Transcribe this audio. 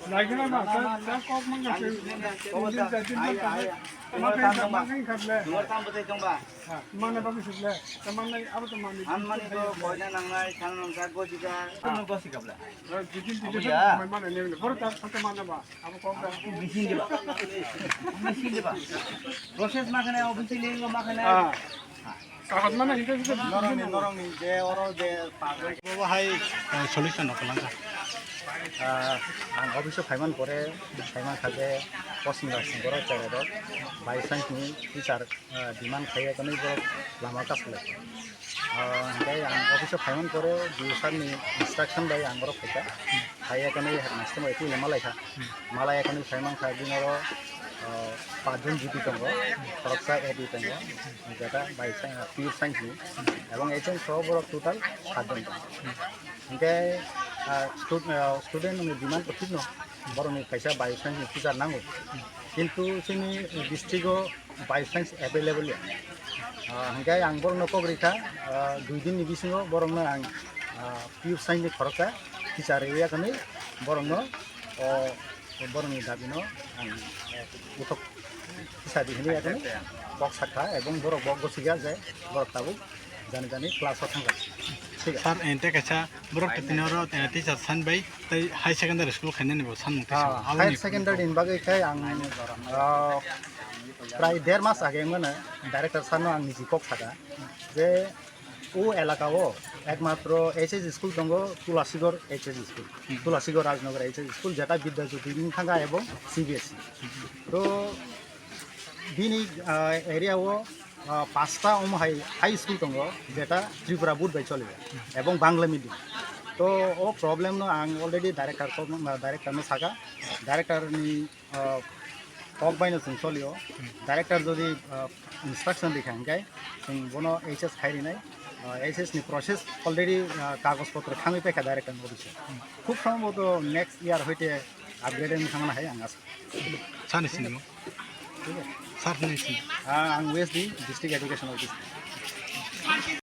Lagi na dah kau mengasih mana bagus sebelah, teman lagi apa teman ni? Jadi mana ni? Baru tak sampai mana bah? Apa kau dah? Proses makanya ofisi ni makanya. Kagat mana itu? Norong ni je orang je pakai. Bahai solution apa langkah? Ang office payment করে payment থাকে পছন্দ করে চাইলে by chance নি teacher demand খাইয়ে কোন লামা কাজ করে তাই আং অফিসে payment করে ডিউসারনি ইনস্ট্রাকশন বাই আংর ফাইকা খাইয়ে কোন হেডমাস্টার মাইতি মালাইখা মালাইয়া কোন payment খাই দিনর পাঁচজন জিপি দङ খরচা এডি দङ যেটা বাই পিউর সাইন্স নি এবং এইচএন সব টোটাল 7 জন ओमफ्राय स्टुडेन्ट डिमान्ड ठीक न बर'नि फैसा बाय'साइन्स टिचार नांगौ किन्तु जोंनि डिस्ट्रिक्टआव बाय'साइन्स एभेलेबल ओमफ्राय आं बर'नो कग्रिखा 2 दिननि बिसिङाव बर'नो आं पिउर साइन्सनि खरसा टिचार एरियाखौनो बर'नो बर'नि दाबिनो आं गथ' टिचार दिहुननायखौनो बक्स साखा एबं बर' बक गसिगा जाय बर' ताबुक जानि क्लासाव थांगोन Sar ente kaca borok tinoro teacher san bai tai high secondary school khane nibo san mukti higher secondary in bagai kai ang প্রায় 1.5 মাস আগে মানে ডাইরেক্টর সানো আং নিজি কক থাকা যে ও এলাকাও একমাত্র এইচএস স্কুল দङ Tulasigarh HS school Tulasigarh Rajnagar HS school যেটা বিদ্যাজ্যোতি থাকা এবং সিবিএসই তো দিনি এরিয়াও 5টা হাই স্কুল দङ যেটা ত্রিপুরা বোর্ড বাই চলে এবং বাংলা মিডিয়াম তো ও প্রবলেম ন আং অলরেডি ডাইরেক্টরनो সাকা ডাইরেক্টরनि কক বাইनो जों सलियो डाइरेक्टर যদি ইনস্ট্রাকশন দেখাঙ্গাই जों বনো এইচএস খাইরিনাই এইচএস नि প্রসেস অলরেডি কাগজপত্র খাঙি পেখা ডাইরেক্টর অফিসে খুব সম্ভবত নেক্সট ইয়ার হইতে আপগ্রেডেন খামনা হাই আং আস সানি সিনেমা ঠিক আছে সার নিছি आं वेस्ट डिस्ट्रिक्ट एडुकेशन अफिस